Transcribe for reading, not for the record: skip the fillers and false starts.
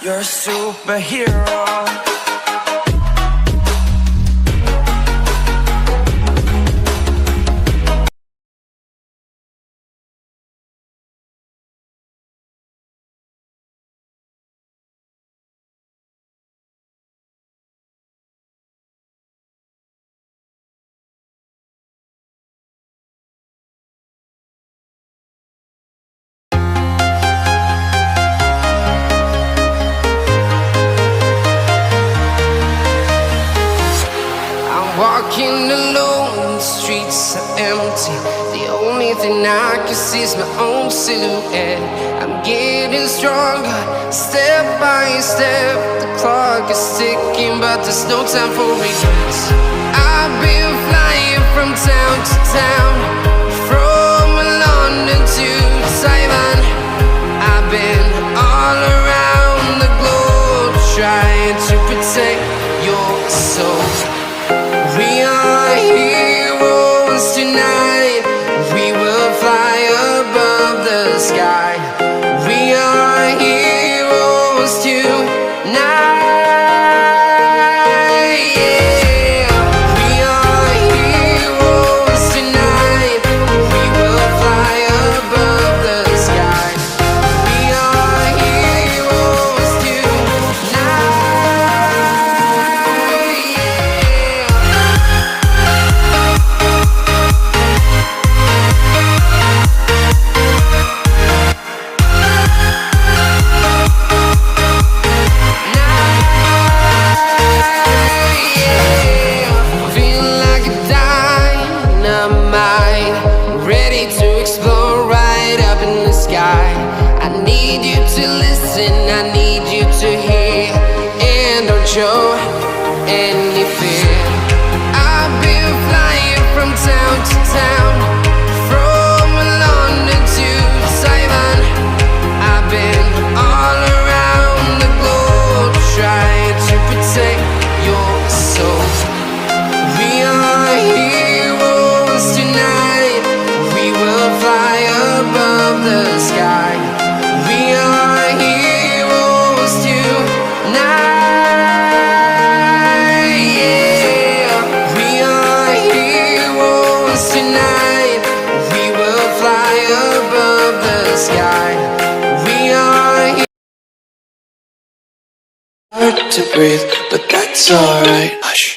You're a superhero. Walking alone, the streets are empty. The only thing I can see is my own silhouette. I'm getting stronger, step by step. The clock is ticking, but there's no time for regrets. I've been flying from town to town, from London to Taiwan. I've been all around the globe, trying to protect your soul. We are heroes tonight. We will fly above the sky. We are heroes tonight. Yeah. We are heroes tonight. We will fly above the sky. We are heroes tonight. I need you to listen, I need you to hear, and don't show any fear. I've been flying from town to town, from London to Taiwan. I've been all around the globe, trying to protect your soul. We are heroes tonight. We will fly above the sky. We are heroes tonight. Yeah. We are heroes tonight. We will fly above the sky. We are Hard to breathe, but that's alright. Hush.